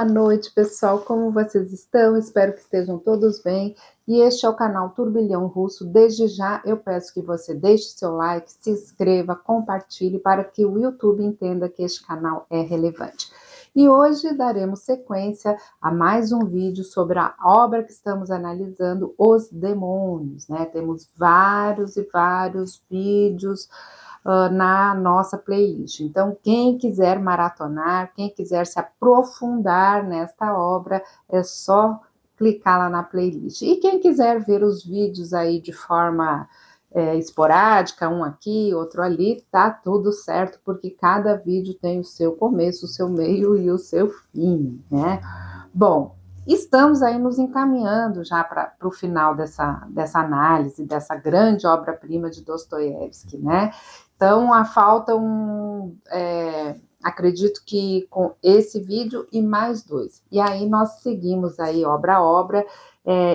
Boa noite, pessoal. Como vocês estão? Espero que estejam todos bem. E este é o canal Turbilhão Russo. Desde já, eu peço que você deixe seu like, se inscreva, compartilhe para que o YouTube entenda que este canal é relevante. E hoje daremos sequência a mais um vídeo sobre a obra que estamos analisando, Os Demônios, né? Temos vários e vários vídeos na nossa playlist. Então, quem quiser maratonar, quem quiser se aprofundar nesta obra, é só clicar lá na playlist. E quem quiser ver os vídeos aí de forma esporádica, um aqui, outro ali, tá tudo certo, porque cada vídeo tem o seu começo, o seu meio e o seu fim, né? Bom, estamos aí nos encaminhando já para o final dessa análise, dessa grande obra-prima de Dostoiévski, né? Então, falta acredito que com esse vídeo e mais dois. E aí nós seguimos aí obra a obra.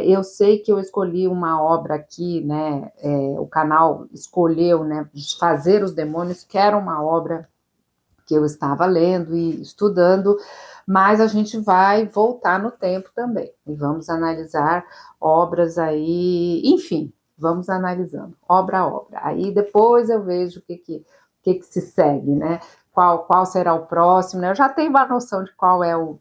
Eu sei que eu escolhi uma obra aqui, né? O canal escolheu, né? Fazer os Demônios, que era uma obra que eu estava lendo e estudando, mas a gente vai voltar no tempo também. E vamos analisar obras aí, enfim, vamos analisando, obra a obra. Aí depois eu vejo o que se segue, né? Qual será o próximo, né? Eu já tenho uma noção de qual é o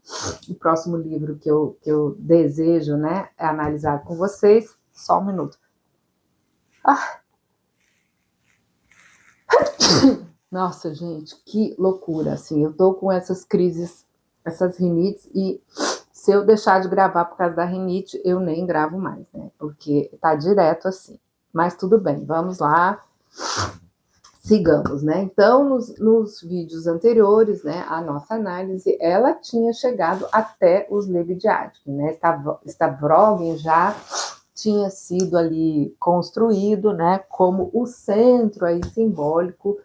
próximo livro que eu desejo, né, analisar com vocês. Só um minuto. Nossa, gente, que loucura, assim, eu tô com essas crises, essas rinites, e se eu deixar de gravar por causa da rinite, eu nem gravo mais, né, porque tá direto assim. Mas tudo bem, vamos lá, sigamos, né. Então, nos vídeos anteriores, né, a nossa análise, ela tinha chegado até os Lebediadsky, né, Stavrogin já tinha sido ali construído, né, como o centro aí simbólico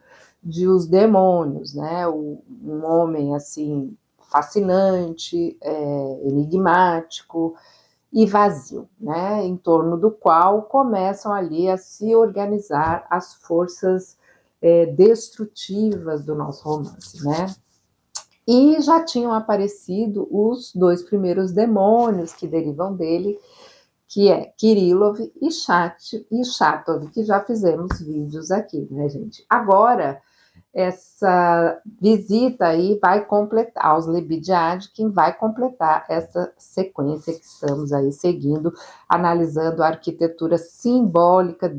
de Os Demônios, né, um homem assim fascinante, enigmático e vazio, né, em torno do qual começam ali a se organizar as forças destrutivas do nosso romance, né. E já tinham aparecido os dois primeiros demônios que derivam dele, que é Kirillov e Chatov, que já fizemos vídeos aqui, né, gente? Agora, essa visita aí vai completar, aos Lebediadsky, vai completar essa sequência que estamos aí seguindo, analisando a arquitetura simbólica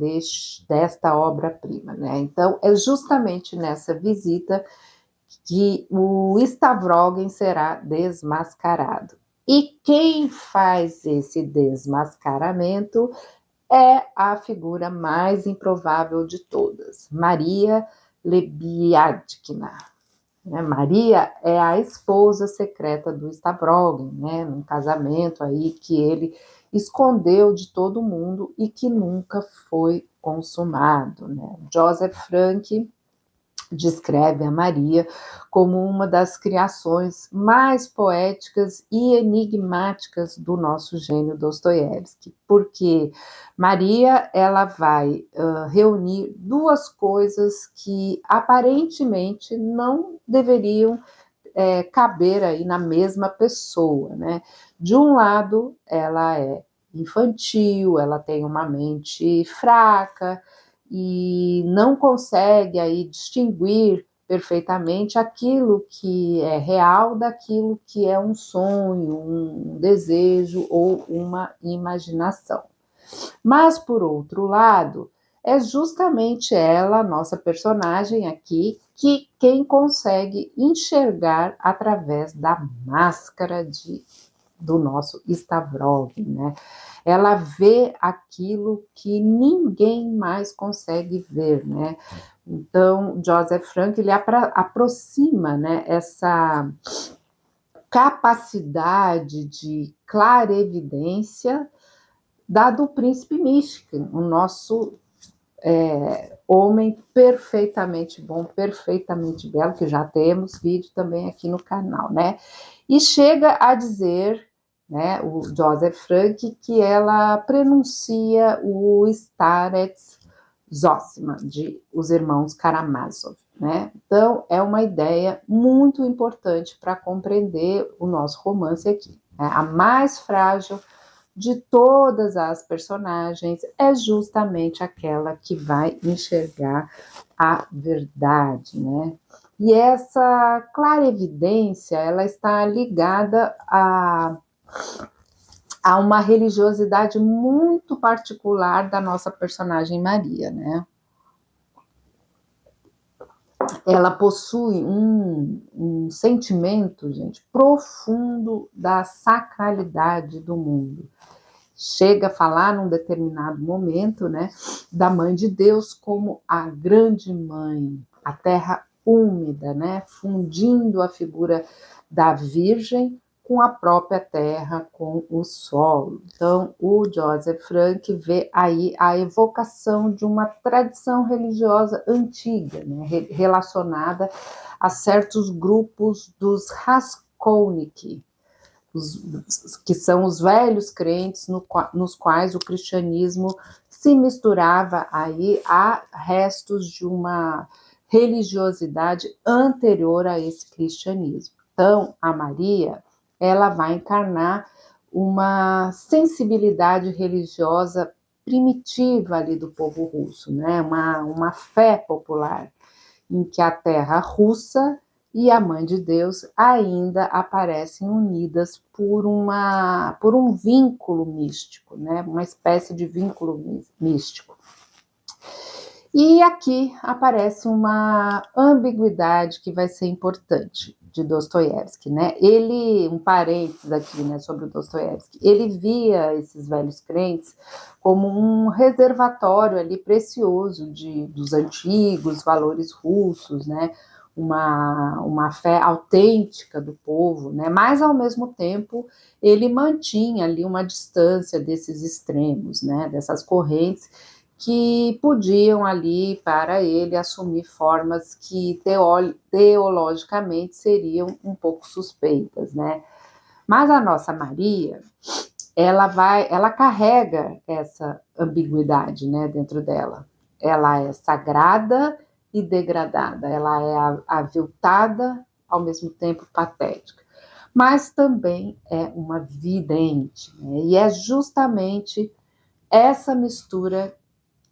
desta obra-prima, né? Então, é justamente nessa visita que o Stavrogin será desmascarado. E quem faz esse desmascaramento é a figura mais improvável de todas, Maria Lebiadkina. Maria é a esposa secreta do Stavrogin, né, num casamento aí que ele escondeu de todo mundo e que nunca foi consumado, né? Joseph Frank descreve a Maria como uma das criações mais poéticas e enigmáticas do nosso gênio Dostoiévski, porque Maria ela vai reunir duas coisas que aparentemente não deveriam caber aí na mesma pessoa, né? De um lado, ela é infantil, ela tem uma mente fraca, e não consegue aí distinguir perfeitamente aquilo que é real daquilo que é um sonho, um desejo ou uma imaginação. Mas, por outro lado, é justamente ela, nossa personagem aqui, que quem consegue enxergar através da máscara do nosso Stavrogin, né? Ela vê aquilo que ninguém mais consegue ver, né? Então, Joseph Frank, ele aproxima, né, essa capacidade de clarevidência do príncipe Mishkin, o nosso homem perfeitamente bom, perfeitamente belo, que já temos vídeo também aqui no canal, né? E chega a dizer, né, o Joseph Frank, que ela prenuncia o Starets Zosima, de Os Irmãos Karamazov. né? Então, é uma ideia muito importante para compreender o nosso romance aqui, né? A mais frágil de todas as personagens é justamente aquela que vai enxergar a verdade, né? E essa clarevidência, ela está ligada a uma religiosidade muito particular da nossa personagem Maria, né? Ela possui um sentimento, gente, profundo da sacralidade do mundo. Chega a falar num determinado momento, né, da mãe de Deus como a grande mãe, a terra úmida, né, fundindo a figura da Virgem com a própria terra, com o solo. Então, o Joseph Frank vê aí a evocação de uma tradição religiosa antiga, né, relacionada a certos grupos dos Raskolnik, que são os velhos crentes nos quais o cristianismo se misturava aí a restos de uma religiosidade anterior a esse cristianismo. Então, a Maria, ela vai encarnar uma sensibilidade religiosa primitiva ali do povo russo, né? Uma fé popular, em que a terra russa e a Mãe de Deus ainda aparecem unidas por um vínculo místico, né? Uma espécie de vínculo místico. E aqui aparece uma ambiguidade que vai ser importante de Dostoiévski, né? Um parênteses aqui, né, sobre o Dostoiévski, ele via esses velhos crentes como um reservatório ali precioso dos antigos valores russos, né? Uma fé autêntica do povo, né? Mas ao mesmo tempo ele mantinha ali uma distância desses extremos, né? Dessas correntes que podiam ali, para ele, assumir formas que teologicamente seriam um pouco suspeitas, né? Mas a nossa Maria, ela carrega essa ambiguidade, né, dentro dela. Ela é sagrada e degradada, ela é aviltada, ao mesmo tempo patética, mas também é uma vidente, né? E é justamente essa mistura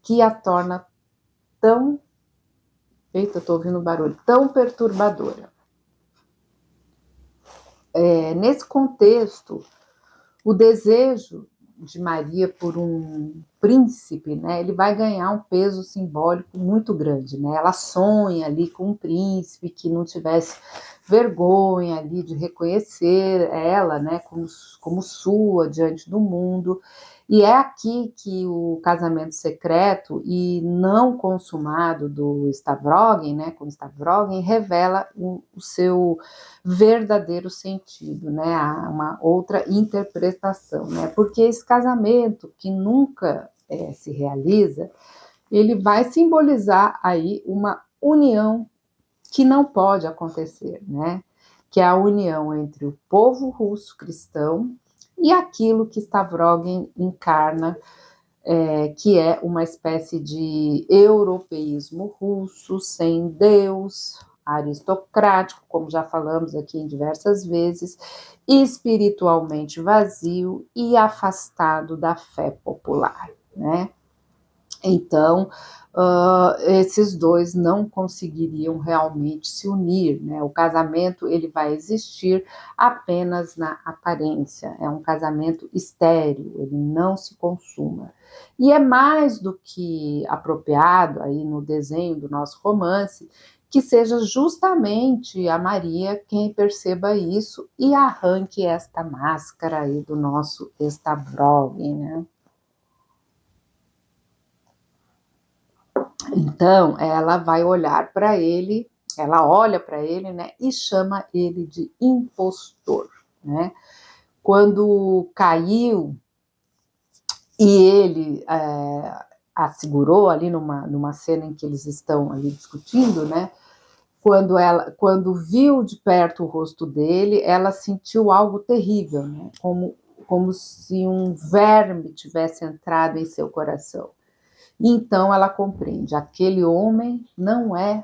que a torna tão, eita, estou ouvindo barulho, tão perturbadora. Nesse contexto, o desejo de Maria por um príncipe, né, ele vai ganhar um peso simbólico muito grande, né? Ela sonha ali com um príncipe que não tivesse vergonha ali de reconhecer ela, né, como sua diante do mundo. E é aqui que o casamento secreto e não consumado do Stavrogin, né, com Stavrogin, revela o seu verdadeiro sentido, né, uma outra interpretação, né, porque esse casamento que nunca se realiza, ele vai simbolizar aí uma união que não pode acontecer, né, que é a união entre o povo russo cristão e aquilo que Stavrogin encarna, que é uma espécie de europeísmo russo, sem Deus, aristocrático, como já falamos aqui em diversas vezes, espiritualmente vazio e afastado da fé popular, né? Então, esses dois não conseguiriam realmente se unir, né? O casamento, ele vai existir apenas na aparência, é um casamento estéril, ele não se consuma. E é mais do que apropriado aí no desenho do nosso romance, que seja justamente a Maria quem perceba isso e arranque esta máscara aí do nosso Stavrogin, né? Então, ela vai olhar para ele, ela olha para ele, né, e chama ele de impostor, né? Quando caiu e ele a segurou ali numa cena em que eles estão ali discutindo, né? Quando viu de perto o rosto dele, ela sentiu algo terrível, né? Como se um verme tivesse entrado em seu coração. Então ela compreende, aquele homem não é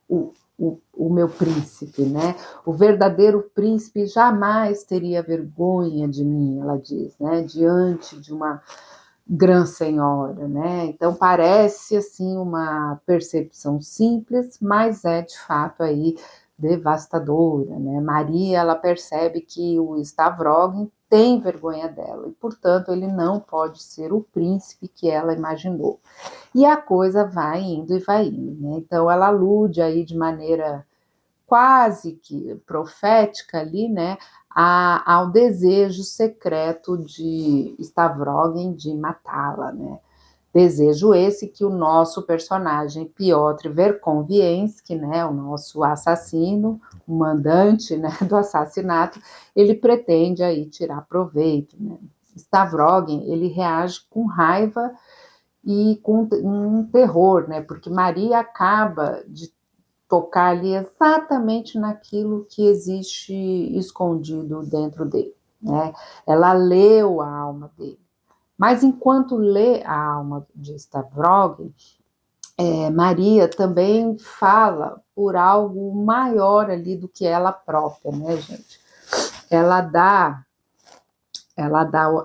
o meu príncipe, né? O verdadeiro príncipe jamais teria vergonha de mim, ela diz, né? Diante de uma Gran Senhora, né? Então parece assim uma percepção simples, mas é de fato aí devastadora, né? Maria, ela percebe que o Stavroguin tem vergonha dela e, portanto, ele não pode ser o príncipe que ela imaginou. E a coisa vai indo e vai indo, né? Então ela alude aí de maneira quase que profética ali, né, ao desejo secreto de Stavroguin de matá-la, né? Desejo esse que o nosso personagem Piotr Verkhovenski, né, o nosso assassino, o mandante, né, do assassinato, ele pretende aí tirar proveito, né? Stavroguin, ele reage com raiva e com um terror, né? Porque Maria acaba de tocar ali exatamente naquilo que existe escondido dentro dele, né? Ela leu a alma dele. Mas enquanto lê a alma de Stavroguin, Maria também fala por algo maior ali do que ela própria, né, gente? Ela dá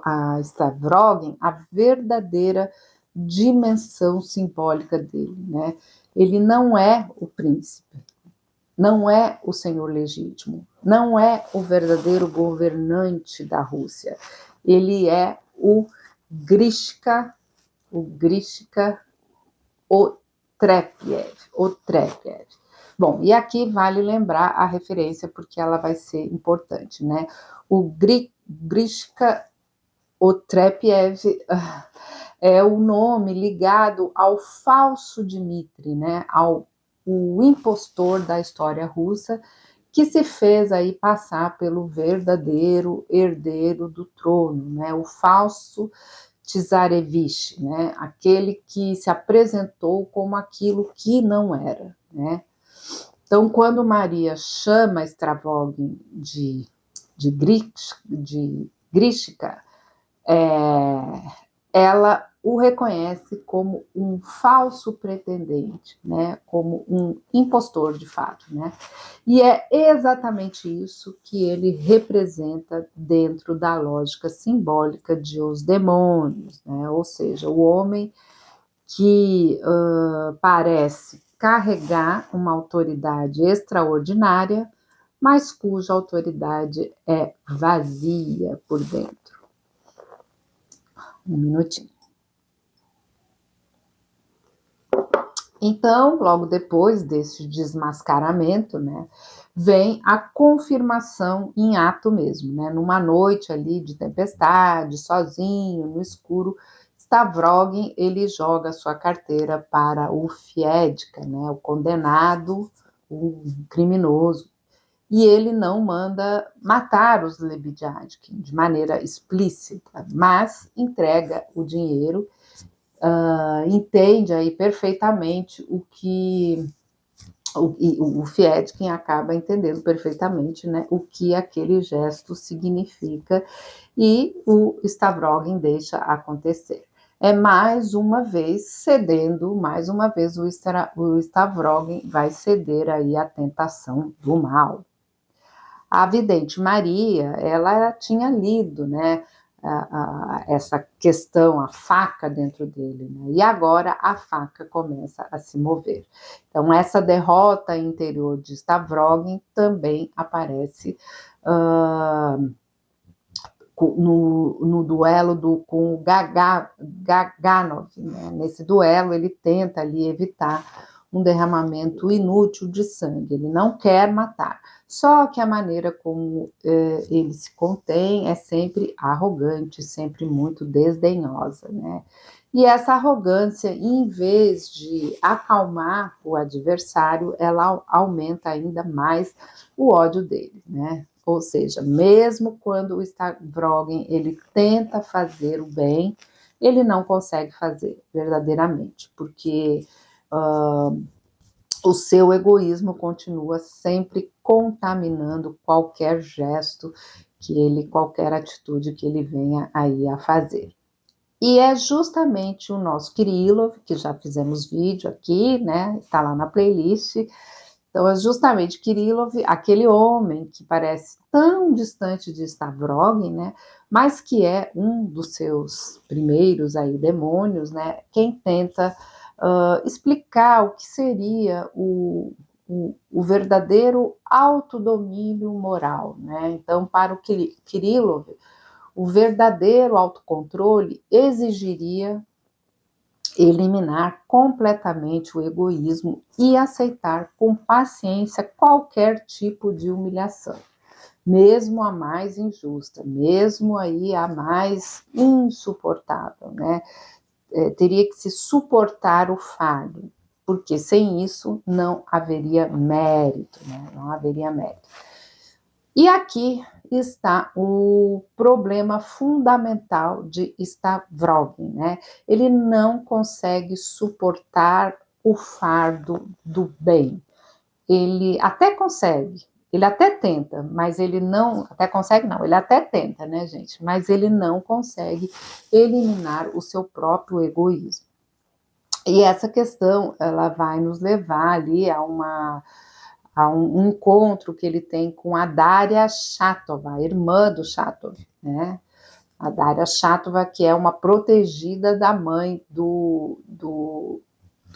a Stavroguin a verdadeira dimensão simbólica dele, né? Ele não é o príncipe, não é o senhor legítimo, não é o verdadeiro governante da Rússia. Ele é o Grishka Otrepiev. Bom, e aqui vale lembrar a referência porque ela vai ser importante, né? O Grishka Otrepiev é o nome ligado ao falso Dmitri, né? O impostor da história russa, que se fez aí passar pelo verdadeiro herdeiro do trono, né? O falso Tsarevich, né? Aquele que se apresentou como aquilo que não era, né? Então, quando Maria chama Stavroguin de Grishka, ela o reconhece como um falso pretendente, né? Como um impostor de fato, né? E é exatamente isso que ele representa dentro da lógica simbólica de Os Demônios, né? Ou seja, o homem que parece carregar uma autoridade extraordinária, mas cuja autoridade é vazia por dentro. Um minutinho. Então, logo depois desse desmascaramento, né, vem a confirmação em ato mesmo, né? Numa noite ali de tempestade, sozinho, no escuro, Stavroguin, ele joga sua carteira para o Fiedka, né, o condenado, o criminoso, e ele não manda matar os Lebedyadkin de maneira explícita, mas entrega o dinheiro, entende aí perfeitamente o que o Fiedkin acaba entendendo perfeitamente, né, o que aquele gesto significa, e o Stavroguin deixa acontecer. É mais uma vez cedendo, mais uma vez o Stavroguin vai ceder aí à tentação do mal. A vidente Maria, ela tinha lido, né, essa questão, a faca dentro dele, né? E agora a faca começa a se mover. Então, essa derrota interior de Stavroguin também aparece no duelo com o Gaganov, né? Nesse duelo, ele tenta ali evitar um derramamento inútil de sangue, ele não quer matar, só que a maneira como ele se contém é sempre arrogante, sempre muito desdenhosa, né? E essa arrogância, em vez de acalmar o adversário, ela aumenta ainda mais o ódio dele, né? Ou seja, mesmo quando o Stavroguin ele tenta fazer o bem, ele não consegue fazer verdadeiramente, porque o seu egoísmo continua sempre contaminando qualquer gesto qualquer atitude que ele venha aí a fazer. E é justamente o nosso Kirillov, que já fizemos vídeo aqui, né? Está lá na playlist, Então, é justamente Kirillov, aquele homem que parece tão distante de Stavrogin, né, mas que é um dos seus primeiros aí demônios, né, quem tenta explicar o que seria o verdadeiro autodomínio moral, né? Então, para o Kirillov, o verdadeiro autocontrole exigiria eliminar completamente o egoísmo e aceitar com paciência qualquer tipo de humilhação, mesmo a mais injusta, mesmo aí a mais insuportável, né? Teria que se suportar o fardo, porque sem isso não haveria mérito, né? Não haveria mérito. E aqui está o problema fundamental de Stavrogin, né? Ele não consegue suportar o fardo do bem. Ele até consegue, ele até tenta, mas ele não, até consegue não, ele até tenta, né, gente? Mas ele não consegue eliminar o seu próprio egoísmo. E essa questão, ela vai nos levar ali a um encontro que ele tem com a Daria Chatova, a irmã do Chatov, né? A Daria Chatova, que é uma protegida da mãe do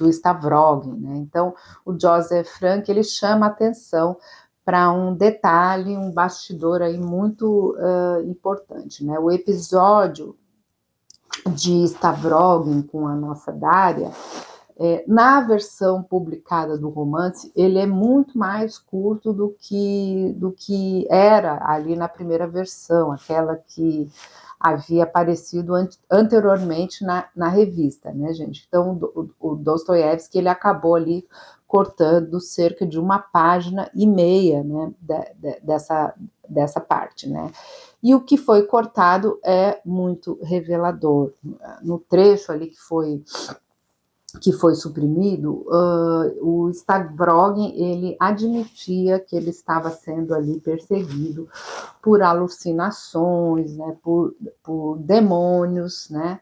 Stavrogin, né? Então, o Joseph Frank, ele chama atenção para um detalhe, um bastidor aí muito importante, né? O episódio de Stavrogin com a nossa Daria, na versão publicada do romance, ele é muito mais curto do que era ali na primeira versão, aquela que havia aparecido anteriormente na revista, né, gente? Então, o Dostoiévski, ele acabou ali cortando cerca de 1,5 página, né, dessa parte, né? E o que foi cortado é muito revelador. No trecho ali que foi suprimido, o Stavrogin, ele admitia que ele estava sendo ali perseguido por alucinações, né, por demônios, né,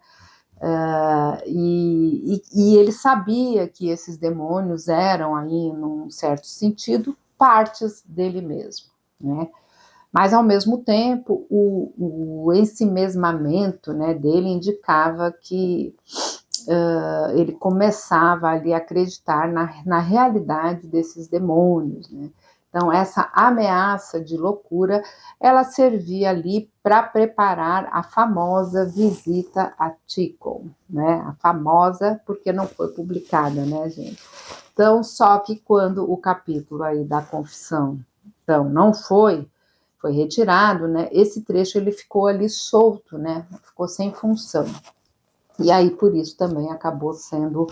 e ele sabia que esses demônios eram aí, num certo sentido, partes dele mesmo, né. Mas, ao mesmo tempo, o ensimesmamento, né, dele indicava que ele começava ali a acreditar na realidade desses demônios, né? Então, essa ameaça de loucura, ela servia ali para preparar a famosa visita a Tikhon, né? A famosa, porque não foi publicada, né, gente? Então, só que quando o capítulo aí da confissão, então, não foi retirado, né? Esse trecho ele ficou ali solto, né? Ficou sem função. E aí, por isso, também acabou sendo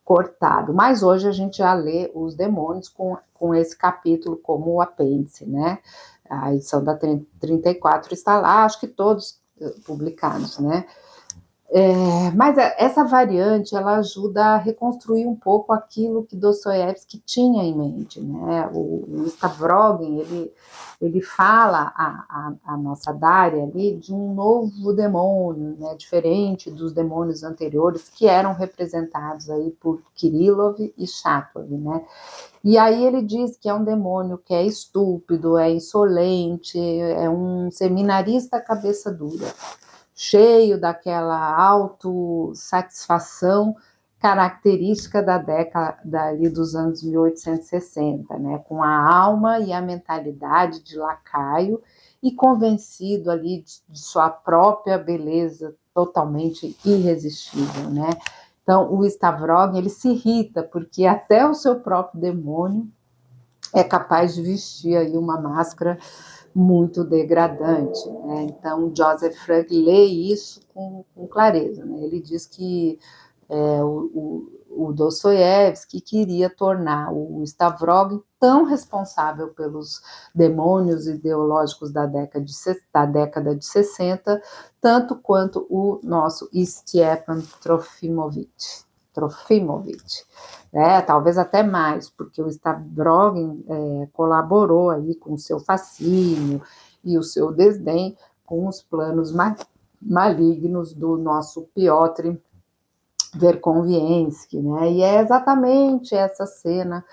cortado. Mas hoje a gente já lê os demônios com esse capítulo como o apêndice, né? A edição da 34 está lá, acho que todos publicados, né? Mas essa variante, ela ajuda a reconstruir um pouco aquilo que Dostoiévski tinha em mente, né? O Stavrogin, ele fala a nossa Daria ali de um novo demônio, né? Diferente dos demônios anteriores que eram representados aí por Kirillov e Chatov, né? E aí ele diz que é um demônio que é estúpido, é insolente, é um seminarista cabeça dura, cheio daquela autossatisfação característica da década ali dos anos 1860, né, com a alma e a mentalidade de lacaio e convencido ali de sua própria beleza totalmente irresistível, né? Então, o Stavrogin, ele se irrita porque até o seu próprio demônio é capaz de vestir aí uma máscara muito degradante, né? Então, Joseph Frank lê isso com clareza, né? Ele diz que o Dostoiévski queria tornar o Stavrogin tão responsável pelos demônios ideológicos da década de 60, tanto quanto o nosso Stepan Trofimovich. Talvez até mais, porque o Stavrogin colaborou aí com o seu fascínio e o seu desdém com os planos malignos do nosso Piotr Verkhovenski, né? E é exatamente essa cena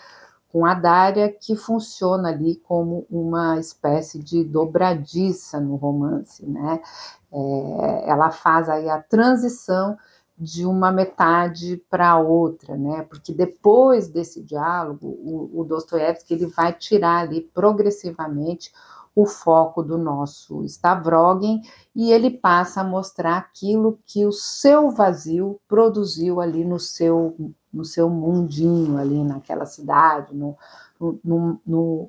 com a Dária, que funciona ali como uma espécie de dobradiça no romance, né? Ela faz aí a transição de uma metade para a outra, né? Porque depois desse diálogo, o Dostoiévski ele vai tirar ali progressivamente o foco do nosso Stavrogin e ele passa a mostrar aquilo que o seu vazio produziu ali no seu mundinho, ali naquela cidade, no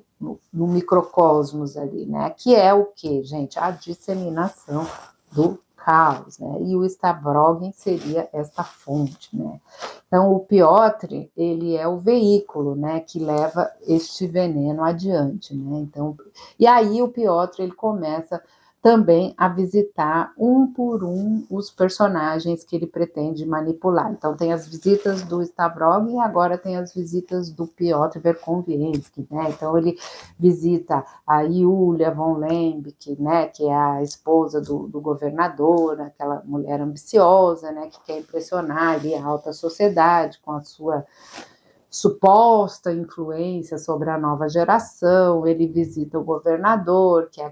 microcosmos ali, né? Que é o que, gente? A disseminação do caos, né? E o Stavrogin seria esta fonte, né? Então, o Piotr, ele é o veículo, né, que leva este veneno adiante, né? Então, e aí o Piotr, ele começa também a visitar um por um os personagens que ele pretende manipular. Então, tem as visitas do Stavrogin e agora tem as visitas do Piotr Verkhovensky, né? Então, ele visita a Yulia von Lembke, né, que é a esposa do governador, aquela mulher ambiciosa, né, que quer impressionar ali a alta sociedade com a sua suposta influência sobre a nova geração. Ele visita o governador, que é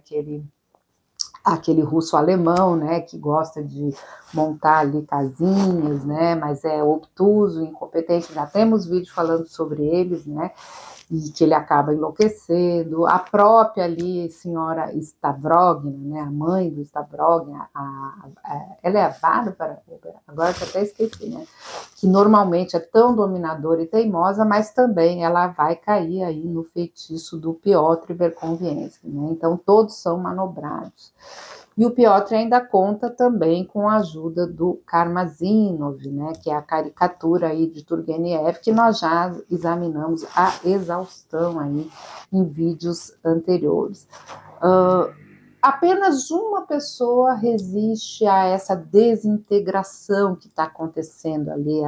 aquele russo-alemão, né, que gosta de montar ali casinhas, né, mas é obtuso, incompetente. Já temos vídeo falando sobre eles, né, e que ele acaba enlouquecendo. A própria ali, senhora Stavrogin, né, a mãe do Stavrogin, ela é a Bárbara, agora eu até esqueci, né, que normalmente é tão dominadora e teimosa, mas também ela vai cair aí no feitiço do Piotr Verkhovensky, né, então todos são manobrados. E o Piotr ainda conta também com a ajuda do Karmazinov, né, que é a caricatura aí de Turgenev, que nós já examinamos a exaustão aí em vídeos anteriores. Apenas uma pessoa resiste a essa desintegração que está acontecendo ali,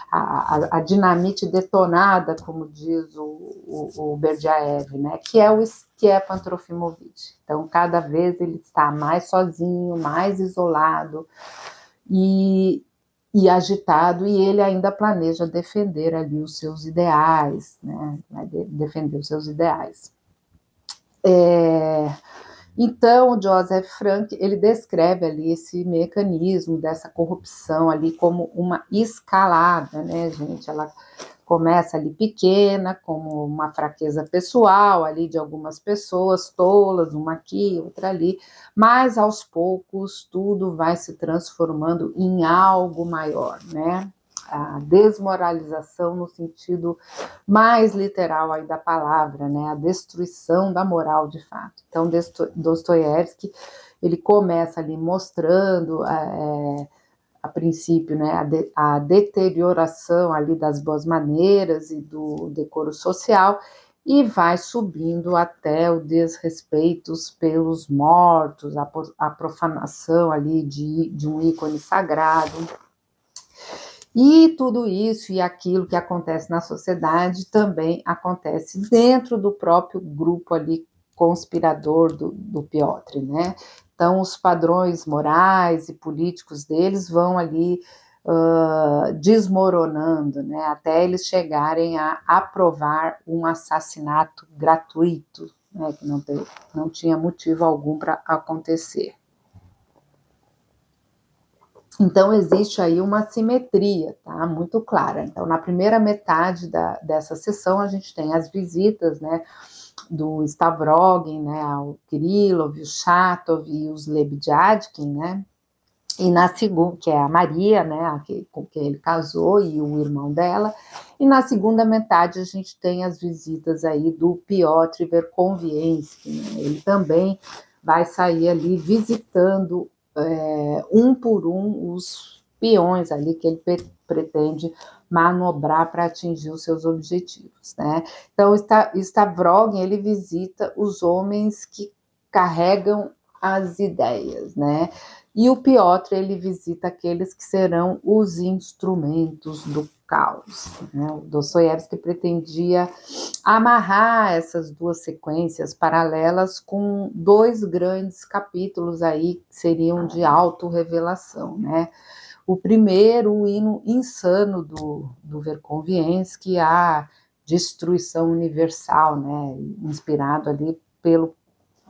a dinamite detonada, como diz o Berdyaev, né, que é o Stepan Trofimovich. Então, cada vez ele está mais sozinho, mais isolado e agitado, e ele ainda planeja defender ali os seus ideais, né, vai defender os seus ideais. Então, o Joseph Frank, ele descreve ali esse mecanismo dessa corrupção ali como uma escalada, né, gente? Ela começa ali pequena, como uma fraqueza pessoal ali de algumas pessoas, tolas, uma aqui, outra ali, mas aos poucos tudo vai se transformando em algo maior, né? A desmoralização no sentido mais literal aí da palavra, né? A destruição da moral de fato. Então, Dostoiévski, ele começa ali mostrando a princípio, né, a deterioração ali das boas maneiras e do decoro social, e vai subindo até o desrespeito pelos mortos, a profanação ali de um ícone sagrado. E tudo isso e aquilo que acontece na sociedade também acontece dentro do próprio grupo ali conspirador do Piotr, né? Então, os padrões morais e políticos deles vão ali desmoronando, né? Até eles chegarem a aprovar um assassinato gratuito, né? Que não tinha motivo algum para acontecer. Então, existe aí uma simetria, tá? Muito clara. Então, na primeira metade dessa sessão, a gente tem as visitas, né, do Stavrogin, né, ao Kirillov, o Chatov e os Lebedyadkin, né? E na segunda, que é a Maria, né, com quem ele casou, e o irmão dela. E na segunda metade, a gente tem as visitas aí do Piotr Verkhovensky, né? Ele também vai sair ali visitando um por um os peões ali que ele pretende manobrar para atingir os seus objetivos, né? Então, Stavrogin, ele visita os homens que carregam as ideias, né? E o Piotr, ele visita aqueles que serão os instrumentos do caos, né? O Dostoiévski pretendia amarrar essas duas sequências paralelas com dois grandes capítulos aí que seriam de autorrevelação, né? O primeiro, o hino insano do Verkhovensky, a destruição universal, né, inspirado ali pelo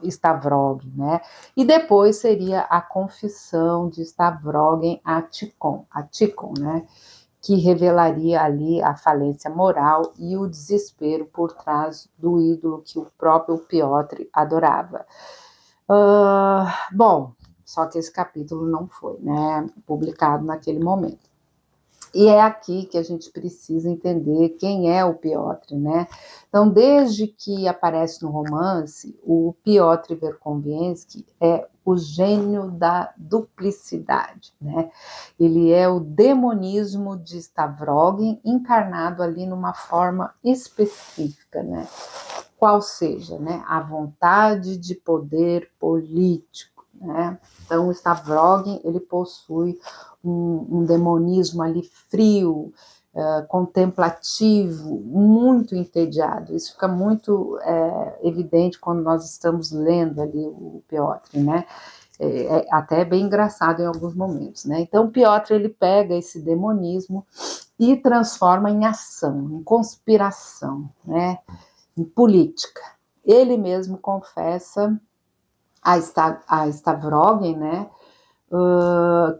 Stavrogin, né, e depois seria a confissão de Stavrogin a Tikhon, né, que revelaria ali a falência moral e o desespero por trás do ídolo que o próprio Piotr adorava. Bom, só que esse capítulo não foi, né, publicado naquele momento. E é aqui que a gente precisa entender quem é o Piotr, né? Então, desde que aparece no romance, o Piotr Verkhovenski é o gênio da duplicidade, né? Ele é o demonismo de Stavrogin encarnado ali numa forma específica, né? Qual seja, né? A vontade de poder político, né? Então, o Stavrogin, ele possui um demonismo ali frio, contemplativo, muito entediado. Isso fica muito evidente quando nós estamos lendo ali o Piotr, né? Até bem engraçado em alguns momentos, né? Então, o Piotr, ele pega esse demonismo e transforma em ação, em conspiração, né? Em política. Ele mesmo confessa a Stavrogin, né?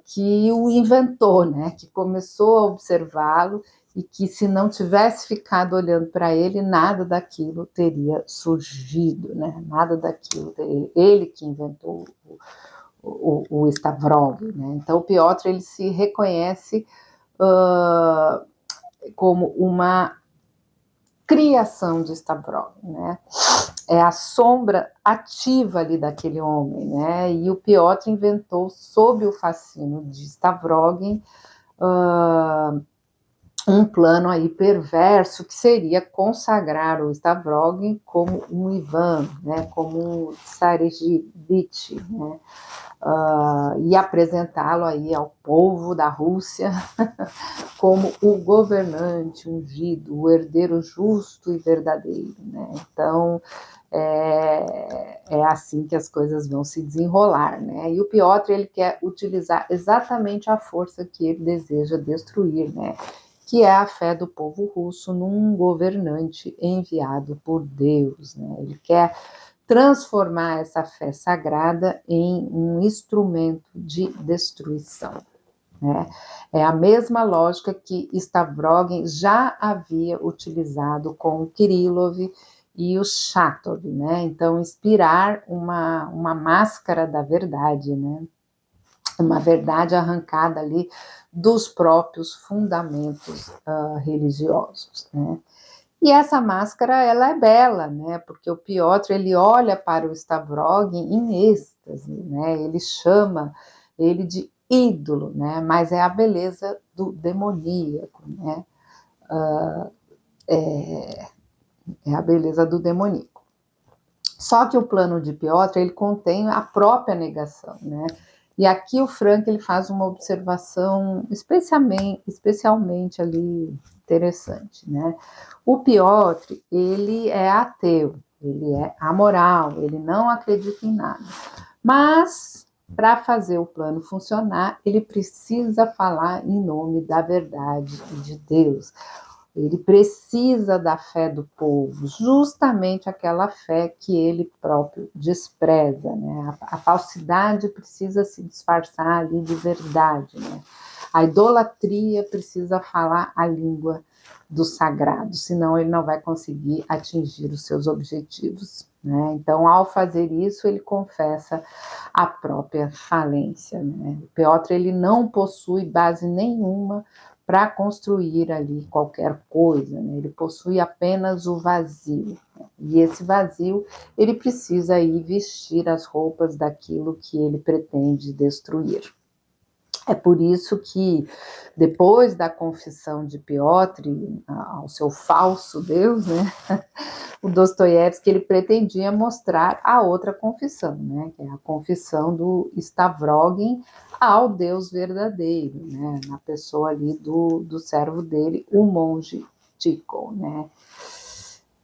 Que o inventou, né? Que começou a observá-lo e que se não tivesse ficado olhando para ele, nada daquilo teria surgido, né? Nada daquilo, ele que inventou o Stavrogin, né? Então o Piotr, ele se reconhece como uma criação de Stavrogin, né? É a sombra ativa ali daquele homem, né? E o Piotr inventou, sob o fascínio de Stavrogin, um plano aí perverso que seria consagrar o Stavrogin como um Ivan, né? Como um Tsarevich, né? E apresentá-lo aí ao povo da Rússia como o governante ungido, o herdeiro justo e verdadeiro, né? Então, é assim que as coisas vão se desenrolar, né? E o Piotr, ele quer utilizar exatamente a força que ele deseja destruir, né? Que é a fé do povo russo num governante enviado por Deus, né? Ele quer transformar essa fé sagrada em um instrumento de destruição, né? É a mesma lógica que Stavrogin já havia utilizado com o Kirillov e o Chatov, né? Então, inspirar uma máscara da verdade, né? Uma verdade arrancada ali dos próprios fundamentos religiosos, né? E essa máscara, ela é bela, né? Porque o Piotr, ele olha para o Stavrogin em êxtase, né? Ele chama ele de ídolo, né? Mas é a beleza do demoníaco, né? É a beleza do demoníaco. Só que o plano de Piotr, ele contém a própria negação, né? E aqui o Frank, ele faz uma observação especialmente ali interessante, né? O Piotr, ele é ateu, ele é amoral, ele não acredita em nada. Mas, para fazer o plano funcionar, ele precisa falar em nome da verdade de Deus. Ele precisa da fé do povo, justamente aquela fé que ele próprio despreza, né? A falsidade precisa se disfarçar ali de verdade, né? A idolatria precisa falar a língua do sagrado, senão ele não vai conseguir atingir os seus objetivos, né? Então, ao fazer isso, ele confessa a própria falência, né? O Piotr, ele não possui base nenhuma para construir ali qualquer coisa, né? Ele possui apenas o vazio, né? E esse vazio, ele precisa aí vestir as roupas daquilo que ele pretende destruir. É por isso que, depois da confissão de Piotr ao seu falso Deus, né, o Dostoiévski, ele pretendia mostrar a outra confissão, né, que é a confissão do Stavrogin ao Deus verdadeiro, né, na pessoa ali do servo dele, o monge Tikhon, né.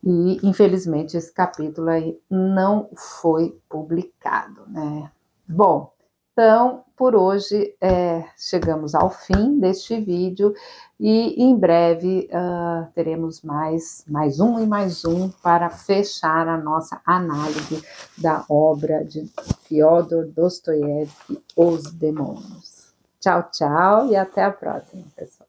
E, infelizmente, esse capítulo aí não foi publicado, né. Bom, Então, por hoje, chegamos ao fim deste vídeo e em breve teremos mais um e mais um para fechar a nossa análise da obra de Fyodor Dostoiévski, Os Demônios. Tchau, tchau e até a próxima, pessoal.